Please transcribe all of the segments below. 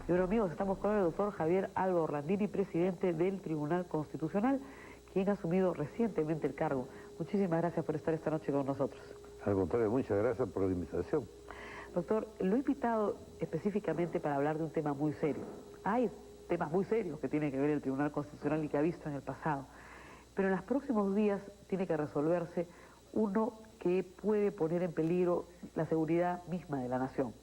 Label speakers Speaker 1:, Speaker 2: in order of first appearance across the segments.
Speaker 1: Y bueno, amigos, estamos con el doctor Javier Alba Orlandini, presidente del Tribunal Constitucional, quien ha asumido recientemente el cargo. Muchísimas gracias por estar esta noche con nosotros.
Speaker 2: Al contrario, muchas gracias por la invitación.
Speaker 1: Doctor, lo he invitado específicamente para hablar de un tema muy serio. Hay temas muy serios que tiene que ver el Tribunal Constitucional y que ha visto en el pasado, pero en los próximos días tiene que resolverse uno que puede poner en peligro la seguridad misma de la nación.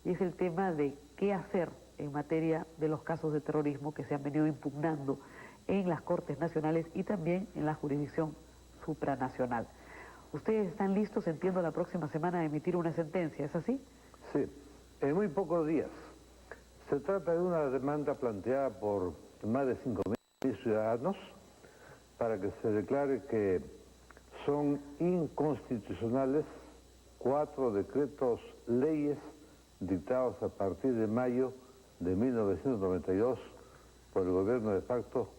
Speaker 1: Y es el tema de qué hacer en materia de los casos de terrorismo que se han venido impugnando en las Cortes Nacionales y también en la jurisdicción supranacional. Ustedes están listos, entiendo, la próxima semana a emitir una sentencia, ¿es así?
Speaker 2: Sí, en muy pocos días. Se trata de una demanda planteada por más de 5.000 ciudadanos para que se declare que son inconstitucionales 4 decretos leyes dictados a partir de mayo de 1992 por el gobierno de facto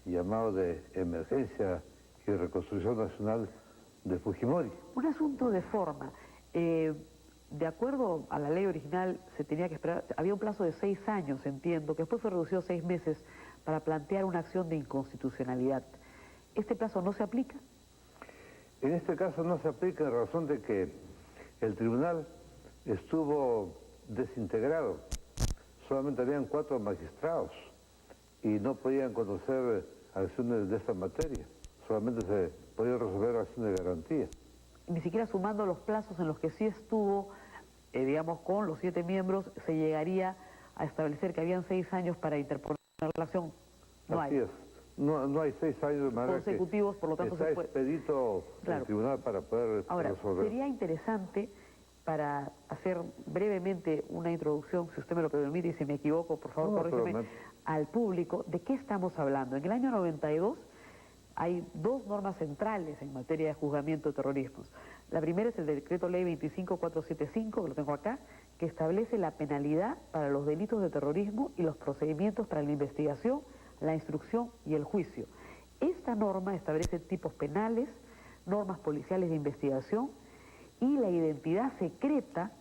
Speaker 2: llamado de Emergencia y Reconstrucción Nacional de Fujimori.
Speaker 1: Un asunto de forma. De acuerdo a la ley original, se tenía que esperar, había un plazo de 6 años, entiendo, que después fue reducido a 6 meses para plantear una acción de inconstitucionalidad. ¿Este plazo no se aplica?
Speaker 2: En este caso no se aplica en razón de que el tribunal estuvo desintegrado. Solamente habían 4 magistrados y no podían conocer acciones de esta materia. Solamente se podían resolver acciones de garantía.
Speaker 1: Ni siquiera sumando los plazos en los que sí estuvo, digamos, con los 7 miembros, se llegaría a establecer que habían 6 años para interponer la acción. No
Speaker 2: Así
Speaker 1: hay.
Speaker 2: es. No hay 6 años de manera
Speaker 1: consecutivos, por lo tanto
Speaker 2: está
Speaker 1: se puede...
Speaker 2: expedito el tribunal para poder
Speaker 1: Ahora,
Speaker 2: resolver.
Speaker 1: sería interesante, para hacer brevemente una introducción, si usted me lo permite, y si me equivoco, por favor, corrígeme, al público, ¿de qué estamos hablando? En el año 92 hay 2 normas centrales en materia de juzgamiento de terrorismos. La primera es el decreto ley 25475, que lo tengo acá, que establece la penalidad para los delitos de terrorismo y los procedimientos para la investigación, la instrucción y el juicio. Esta norma establece tipos penales, normas policiales de investigación y la identidad secreta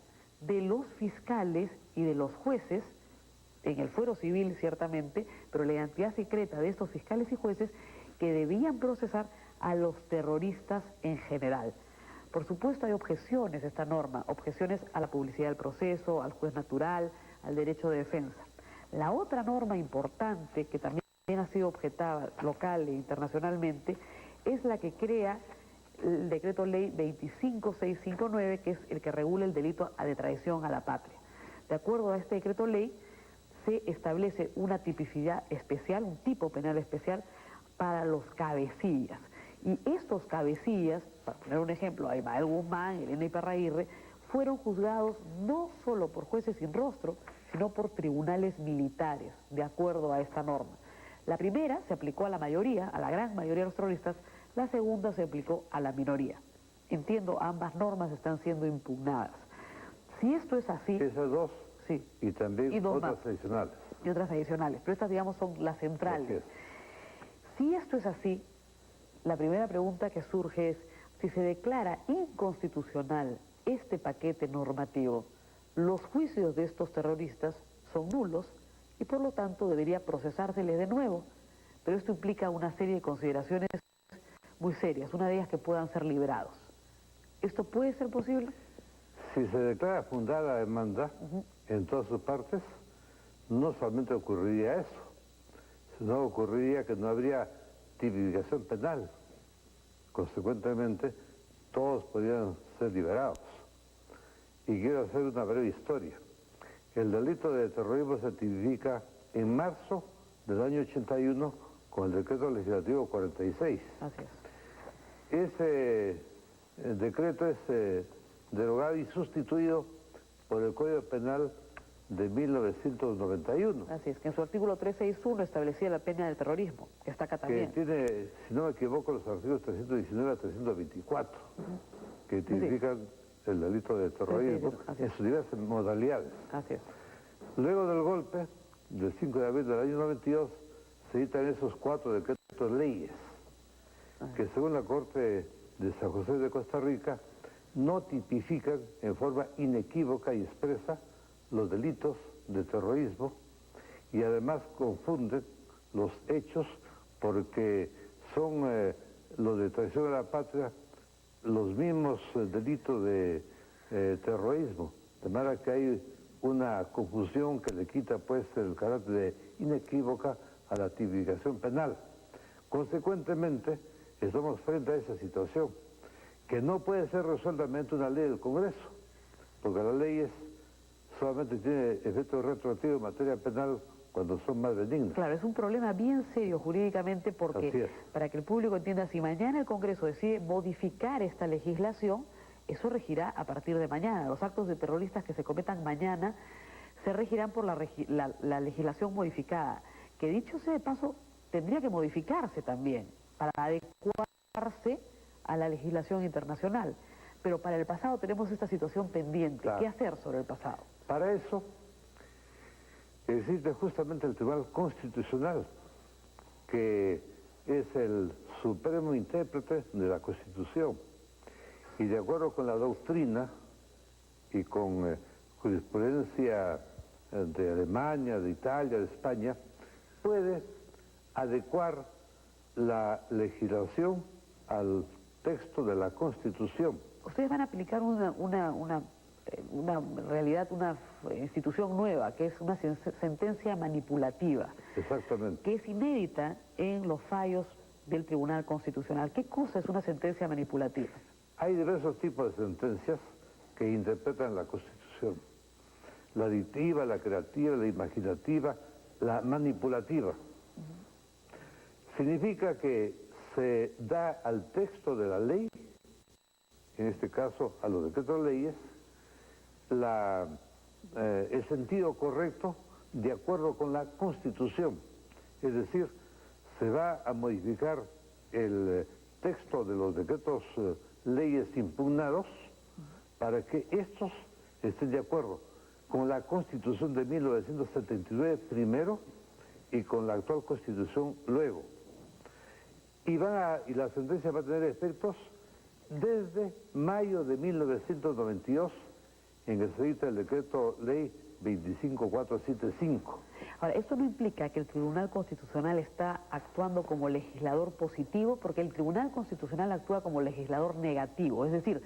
Speaker 1: de los fiscales y de los jueces, en el fuero civil ciertamente, pero la identidad secreta de estos fiscales y jueces que debían procesar a los terroristas en general. Por supuesto hay objeciones a esta norma, objeciones a la publicidad del proceso, al juez natural, al derecho de defensa. La otra norma importante que también ha sido objetada local e internacionalmente es la que crea el decreto ley 25659, que es el que regula el delito de traición a la patria. De acuerdo a este decreto ley, se establece una tipicidad especial, un tipo penal especial para los cabecillas. Y estos cabecillas, para poner un ejemplo, Abimael Guzmán, Elena Iparraguirre, fueron juzgados no solo por jueces sin rostro, sino por tribunales militares, de acuerdo a esta norma. La primera se aplicó a la mayoría, a la gran mayoría de los terroristas, la segunda se aplicó a la minoría. Entiendo, ambas normas están siendo impugnadas. Si esto es así...
Speaker 2: Esas 2
Speaker 1: sí,
Speaker 2: y también otras adicionales.
Speaker 1: Y otras adicionales, pero estas, digamos, son las centrales. Si esto es así, la primera pregunta que surge es, si se declara inconstitucional este paquete normativo, los juicios de estos terroristas son nulos y por lo tanto debería procesárseles de nuevo. Pero esto implica una serie de consideraciones muy serias, una de ellas que puedan ser liberados. ¿Esto puede ser posible?
Speaker 2: Si se declara fundada la demanda en todas sus partes, no solamente ocurriría eso, sino ocurriría que no habría tipificación penal. Consecuentemente, todos podrían ser liberados. Y quiero hacer una breve historia. El delito de terrorismo se tipifica en marzo del año 81 con el decreto legislativo 46.
Speaker 1: Así es.
Speaker 2: Ese decreto es derogado y sustituido por el Código Penal de 1991.
Speaker 1: Así es, que en su artículo 361 establecía la pena del terrorismo, que está acá también.
Speaker 2: Que tiene, si no me equivoco, los artículos 319 a 324, que tipifican el delito de terrorismo en sus diversas modalidades.
Speaker 1: Así es.
Speaker 2: Luego del golpe, del 5 de abril del año 92, se dictan esos 4 decretos leyes, que según la Corte de San José de Costa Rica, no tipifican en forma inequívoca y expresa los delitos de terrorismo y además confunden los hechos porque son los de traición a la patria los mismos delitos de terrorismo, de manera que hay una confusión que le quita pues el carácter de inequívoca a la tipificación penal. Consecuentemente, estamos frente a esa situación, que no puede ser resueltamente una ley del Congreso, porque las leyes solamente tienen efecto retroactivo en materia penal cuando son más benignas.
Speaker 1: Claro, es un problema bien serio jurídicamente porque, para que el público entienda, si mañana el Congreso decide modificar esta legislación, eso regirá a partir de mañana. Los actos de terroristas que se cometan mañana se regirán por la legislación modificada, que dicho sea de paso, tendría que modificarse también para adecuarse a la legislación internacional. Pero para el pasado tenemos esta situación pendiente. Claro. ¿Qué hacer sobre el pasado?
Speaker 2: Para eso existe justamente el Tribunal Constitucional, que es el supremo intérprete de la Constitución. Y de acuerdo con la doctrina y con jurisprudencia de Alemania, de Italia, de España, puede adecuar la legislación al texto de la Constitución.
Speaker 1: Ustedes van a aplicar una realidad, una institución nueva, que es una sentencia manipulativa.
Speaker 2: Exactamente.
Speaker 1: Que es inédita en los fallos del Tribunal Constitucional. ¿Qué cosa es una sentencia manipulativa?
Speaker 2: Hay diversos tipos de sentencias que interpretan la Constitución. La dictiva, la creativa, la imaginativa, la manipulativa. Significa que se da al texto de la ley, en este caso a los decretos de leyes, el sentido correcto de acuerdo con la Constitución. Es decir, se va a modificar el texto de los decretos leyes impugnados para que estos estén de acuerdo con la Constitución de 1979 primero y con la actual Constitución luego. Y la sentencia va a tener efectos desde mayo de 1992, en que se dicta el decreto ley 25475.
Speaker 1: Ahora, esto no implica que el Tribunal Constitucional está actuando como legislador positivo, porque el Tribunal Constitucional actúa como legislador negativo. Es decir,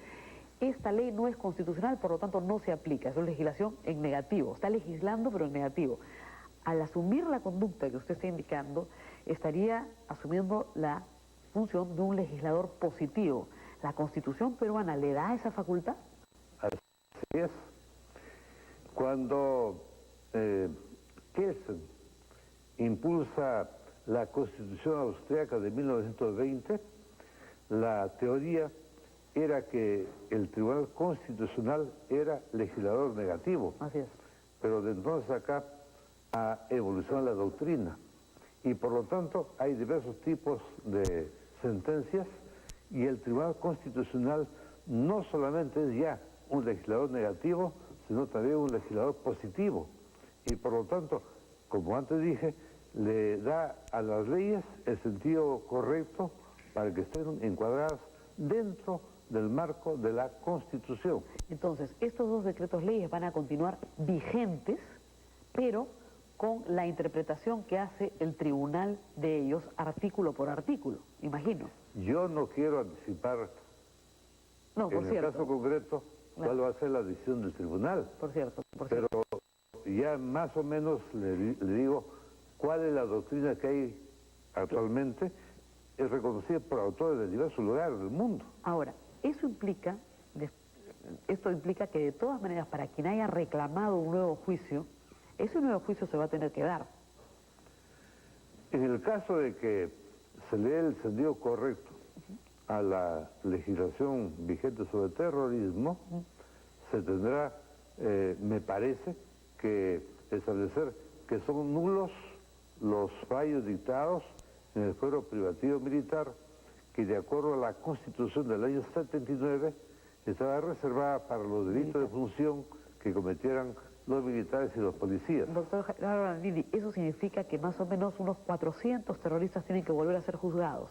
Speaker 1: esta ley no es constitucional, por lo tanto no se aplica. Es una legislación en negativo. Está legislando, pero en negativo. Al asumir la conducta que usted está indicando, estaría asumiendo la función de un legislador positivo. ¿La Constitución peruana le da esa facultad?
Speaker 2: Así es. Cuando Kelsen impulsa la Constitución austríaca de 1920, la teoría era que el Tribunal Constitucional era legislador negativo.
Speaker 1: Así es.
Speaker 2: Pero de entonces acá ha evolucionado la doctrina y por lo tanto hay diversos tipos de sentencias y el Tribunal Constitucional no solamente es ya un legislador negativo, sino también un legislador positivo. Y por lo tanto, como antes dije, le da a las leyes el sentido correcto para que estén encuadradas dentro del marco de la Constitución.
Speaker 1: Entonces, estos dos decretos leyes van a continuar vigentes, pero con la interpretación que hace el tribunal de ellos artículo por artículo, imagino.
Speaker 2: Yo no quiero anticipar en el caso concreto cuál va a ser la decisión del tribunal.
Speaker 1: Por cierto.
Speaker 2: Pero ya más o menos le digo cuál es la doctrina que hay actualmente, es reconocida por autores de diversos lugares del mundo.
Speaker 1: Ahora, esto implica que de todas maneras, para quien haya reclamado un nuevo juicio, ese nuevo juicio se va a tener que dar.
Speaker 2: En el caso de que se le dé el sentido correcto a la legislación vigente sobre terrorismo, se tendrá, me parece, que establecer que son nulos los fallos dictados en el fuero privativo militar, que de acuerdo a la Constitución del año 79 estaba reservada para los delitos de función que cometieran los militares y los policías.
Speaker 1: Doctor Landini, ¿eso significa que más o menos unos 400 terroristas tienen que volver a ser juzgados?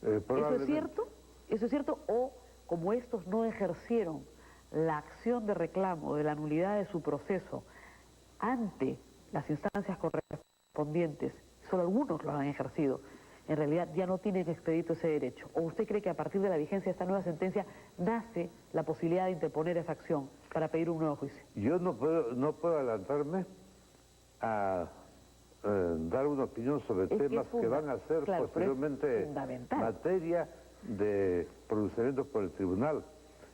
Speaker 1: ¿Eso es cierto? ¿Eso es cierto? ¿O como estos no ejercieron la acción de reclamo de la nulidad de su proceso ante las instancias correspondientes, solo algunos lo han ejercido, en realidad ya no tienen expedito ese derecho? ¿O usted cree que a partir de la vigencia de esta nueva sentencia nace la posibilidad de interponer esa acción para pedir un nuevo juicio?
Speaker 2: Yo no puedo adelantarme a dar una opinión sobre temas que van a ser posteriormente materia de pronunciamiento por el tribunal.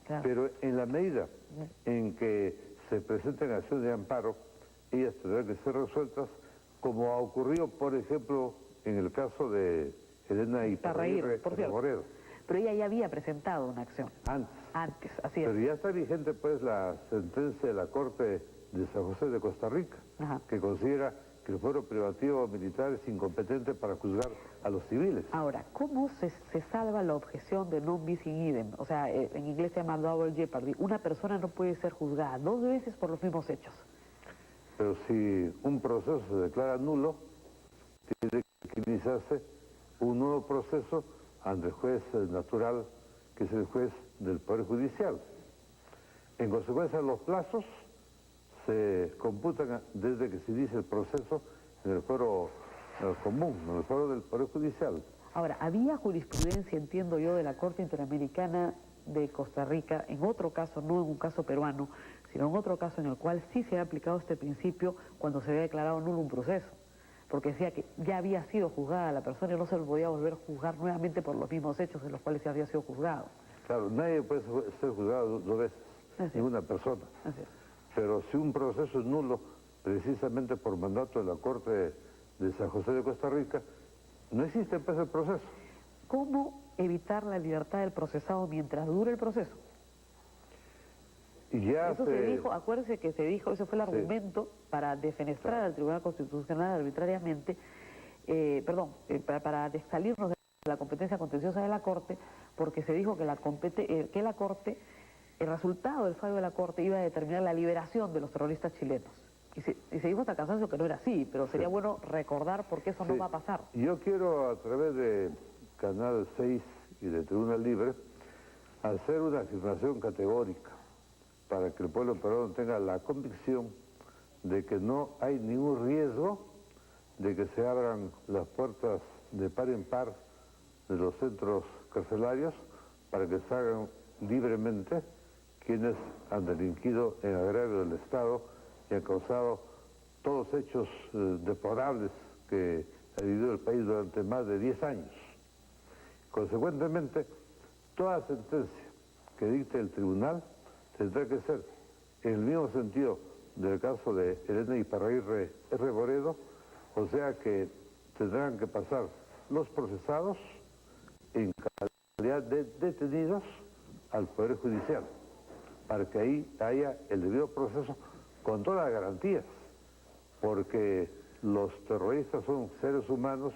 Speaker 2: Claro. Pero en la medida en que se presenten acciones de amparo, ellas tendrán que ser resueltas, como ha ocurrido, por ejemplo, en el caso de Elena Iparraguirre Boredo.
Speaker 1: Pero ella ya había presentado una acción.
Speaker 2: Antes,
Speaker 1: así es.
Speaker 2: Pero ya está vigente, pues, la sentencia de la Corte de San José de Costa Rica, que considera que el fuero privativo militar es incompetente para juzgar a los civiles.
Speaker 1: Ahora, ¿cómo se salva la objeción de non bis in idem? O sea, en inglés se llama double jeopardy. Una persona no puede ser juzgada 2 veces por los mismos hechos.
Speaker 2: Pero si un proceso se declara nulo, tiene que iniciarse un nuevo proceso ante el juez natural, que es el juez del Poder Judicial. En consecuencia, los plazos se computan desde que se inicia el proceso en el fuero común, en el fuero del Poder Judicial.
Speaker 1: Ahora, había jurisprudencia, entiendo yo, de la Corte Interamericana de Costa Rica, en otro caso, no en un caso peruano, sino en otro caso en el cual sí se ha aplicado este principio cuando se había declarado nulo un proceso, porque decía que ya había sido juzgada la persona y no se le podía volver a juzgar nuevamente por los mismos hechos en los cuales se había sido juzgado.
Speaker 2: Claro, nadie puede ser juzgado 2 veces, ninguna persona.
Speaker 1: Así es.
Speaker 2: Pero si un proceso es nulo, precisamente por mandato de la Corte de San José de Costa Rica, no existe pues el proceso.
Speaker 1: ¿Cómo evitar la libertad del procesado mientras dure el proceso?
Speaker 2: Y ya
Speaker 1: eso se dijo, acuérdese que se dijo, ese fue el argumento para defenestrar al Tribunal Constitucional arbitrariamente, para salirnos de la competencia contenciosa de la Corte, porque se dijo que la Corte, el resultado del fallo de la Corte iba a determinar la liberación de los terroristas chilenos. Y se dijo hasta cansancio que no era así, pero sería bueno recordar por qué eso no va a pasar.
Speaker 2: Yo quiero, a través de Canal 6 y de Tribuna Libre, hacer una afirmación categórica para que el pueblo peruano tenga la convicción de que no hay ningún riesgo de que se abran las puertas de par en par de los centros carcelarios para que salgan libremente quienes han delinquido en agravio del Estado y han causado todos los hechos deplorables que ha vivido el país durante más de 10 años. Consecuentemente, toda sentencia que dicte el tribunal tendrá que ser en el mismo sentido del caso de Elena Iparraguirre Boredo, o sea que tendrán que pasar los procesados en calidad de detenidos al Poder Judicial, para que ahí haya el debido proceso con todas las garantías, porque los terroristas son seres humanos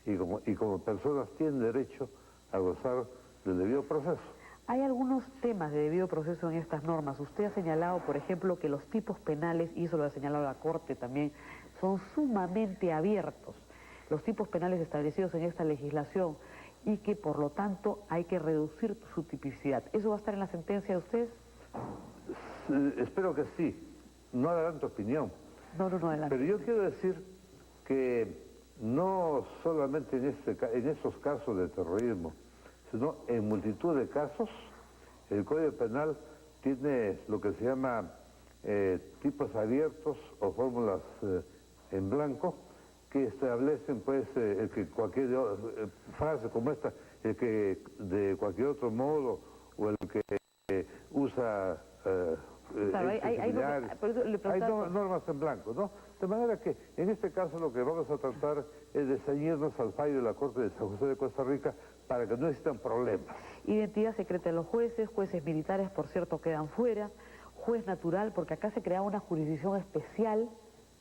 Speaker 2: y como personas tienen derecho a gozar del debido proceso.
Speaker 1: Hay algunos temas de debido proceso en estas normas. Usted ha señalado, por ejemplo, que los tipos penales, y eso lo ha señalado la Corte también, son sumamente abiertos, los tipos penales establecidos en esta legislación, y que por lo tanto hay que reducir su tipicidad. ¿Eso va a estar en la sentencia de ustedes?
Speaker 2: Espero que sí. No adelanto opinión.
Speaker 1: No adelanto.
Speaker 2: Pero yo quiero decir que no solamente en esos casos de terrorismo, sino en multitud de casos, el Código Penal tiene lo que se llama tipos abiertos o fórmulas en blanco, que establecen pues el que cualquier frase como esta, el que de cualquier otro modo, o el que usa hay normas en blanco, ¿no? De manera que en este caso lo que vamos a tratar es de ceñirnos al fallo de la Corte de San José de Costa Rica para que no existan problemas.
Speaker 1: Identidad secreta de los jueces, jueces militares, por cierto, quedan fuera, juez natural, porque acá se creaba una jurisdicción especial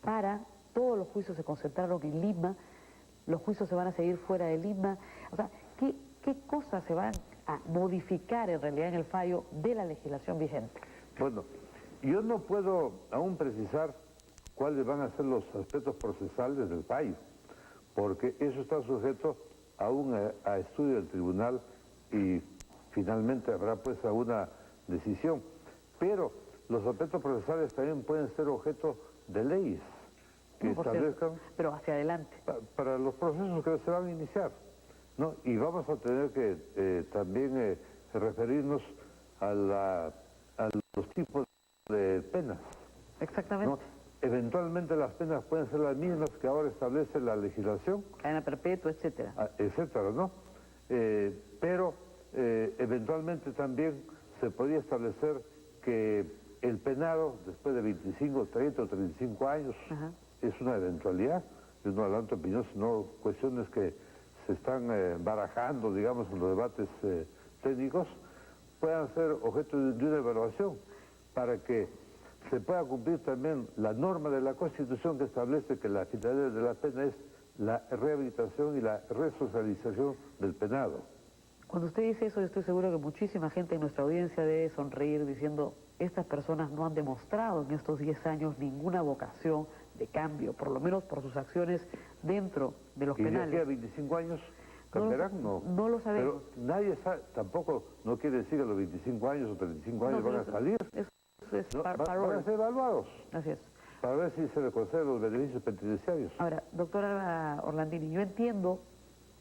Speaker 1: para todos los juicios se concentraron en Lima, los juicios se van a seguir fuera de Lima. O sea, ¿qué cosas se van a modificar en realidad en el fallo de la legislación vigente?
Speaker 2: Bueno, yo no puedo aún precisar cuáles van a ser los aspectos procesales del fallo, porque eso está sujeto aún a estudio del tribunal y finalmente habrá pues a una decisión. Pero los aspectos procesales también pueden ser objeto de leyes que
Speaker 1: No, por
Speaker 2: establezcan...
Speaker 1: cierto, pero hacia adelante.
Speaker 2: Para los procesos que se van a iniciar, ¿no? Y vamos a tener que también referirnos a los tipos de penas.
Speaker 1: Exactamente.
Speaker 2: ¿No? Eventualmente las penas pueden ser las mismas que ahora establece la legislación.
Speaker 1: Cadena perpetua, etcétera.
Speaker 2: Etcétera, ¿no? Pero eventualmente también se podría establecer que el penado, después de 25, 30 o 35 años,
Speaker 1: Ajá.
Speaker 2: es una eventualidad, es no adelanto opinión, sino cuestiones que se están barajando, digamos, en los debates técnicos, puedan ser objeto de una evaluación para que se pueda cumplir también la norma de la Constitución que establece que la finalidad de la pena es la rehabilitación y la resocialización del penado.
Speaker 1: Cuando usted dice eso, yo estoy seguro que muchísima gente en nuestra audiencia debe sonreír diciendo, estas personas no han demostrado en estos 10 años ninguna vocación de cambio, por lo menos por sus acciones dentro de los penales.
Speaker 2: ¿Y de aquí a 25 años cambiarán?
Speaker 1: No lo sabemos.
Speaker 2: Pero nadie sabe, tampoco no quiere decir que a los 25 años o 35 años van a salir.
Speaker 1: Eso es
Speaker 2: ¿No? Van a ser evaluados.
Speaker 1: Así es.
Speaker 2: Para ver si se les conceden los beneficios penitenciarios.
Speaker 1: Ahora, doctora Orlandini, yo entiendo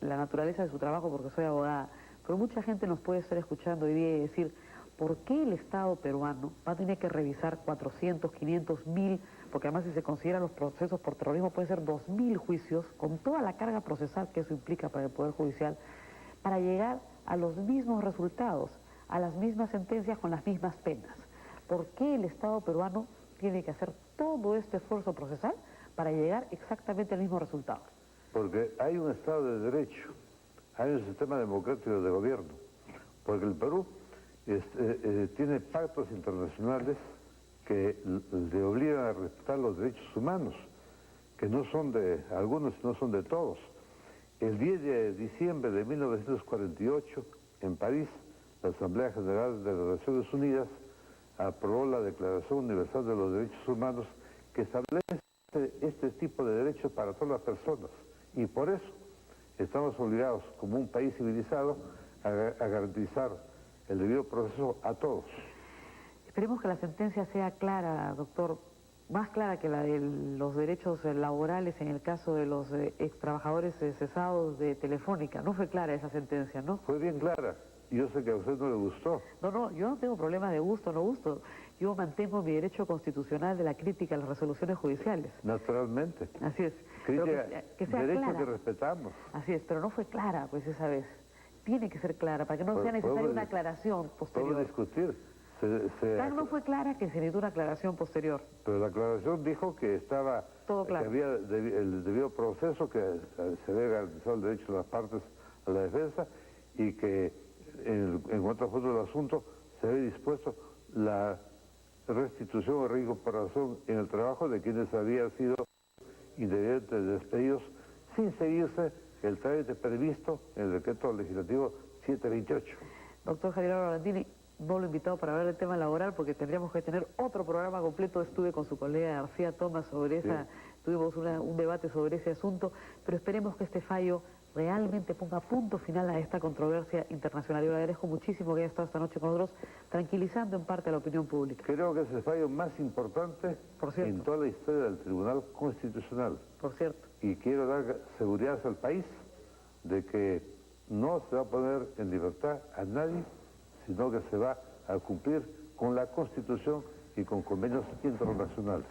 Speaker 1: la naturaleza de su trabajo porque soy abogada, pero mucha gente nos puede estar escuchando hoy día y decir, ¿por qué el Estado peruano va a tener que revisar 400, 500, 1000, porque además si se consideran los procesos por terrorismo puede ser 2000 juicios, con toda la carga procesal que eso implica para el Poder Judicial, para llegar a los mismos resultados, a las mismas sentencias con las mismas penas? ¿Por qué el Estado peruano tiene que hacer todo este esfuerzo procesal para llegar exactamente al mismo resultado?
Speaker 2: Porque hay un Estado de Derecho, hay un sistema democrático de gobierno, porque el Perú tiene pactos internacionales que le obligan a respetar los derechos humanos, que no son de algunos, no son de todos. El 10 de diciembre de 1948, en París, la Asamblea General de las Naciones Unidas aprobó la Declaración Universal de los Derechos Humanos que establece este tipo de derechos para todas las personas. Y por eso estamos obligados, como un país civilizado, a garantizar el debido proceso a todos.
Speaker 1: Esperemos que la sentencia sea clara, doctor, más clara que la de los derechos laborales en el caso de los extrabajadores cesados de Telefónica. No fue clara esa sentencia, ¿no?
Speaker 2: Fue bien clara. Yo sé que a usted no le gustó.
Speaker 1: No, yo no tengo problemas de gusto o no gusto. Yo mantengo mi derecho constitucional de la crítica a las resoluciones judiciales.
Speaker 2: Naturalmente.
Speaker 1: Así es.
Speaker 2: Crítica,
Speaker 1: que sea
Speaker 2: derecho
Speaker 1: clara.
Speaker 2: que respetamos.
Speaker 1: Así es, pero no fue clara, pues, esa vez. Tiene que ser clara, para que no sea necesaria una aclaración posterior.
Speaker 2: Podemos discutir.
Speaker 1: Tan no fue clara que se necesitó una aclaración posterior.
Speaker 2: Pero la aclaración dijo que estaba...
Speaker 1: Todo claro.
Speaker 2: Que había el debido proceso, que se había garantizado el derecho de las partes a la defensa y que en otro fondo del asunto se había dispuesto la restitución o reincorporación en el trabajo de quienes habían sido indebidamente despedidos sin seguirse el trámite previsto en el decreto legislativo 728.
Speaker 1: Doctor Javier Orlandini, no lo he invitado para hablar del tema laboral porque tendríamos que tener otro programa completo. Estuve con su colega García Tomás sobre esa, tuvimos un debate sobre ese asunto, pero esperemos que este fallo realmente ponga punto final a esta controversia internacional. Yo le agradezco muchísimo que haya estado esta noche con nosotros, tranquilizando en parte a la opinión pública.
Speaker 2: Creo que es el fallo más importante en toda la historia del Tribunal Constitucional.
Speaker 1: Por cierto.
Speaker 2: Y quiero dar seguridad al país de que no se va a poner en libertad a nadie, sino que se va a cumplir con la Constitución y con convenios internacionales.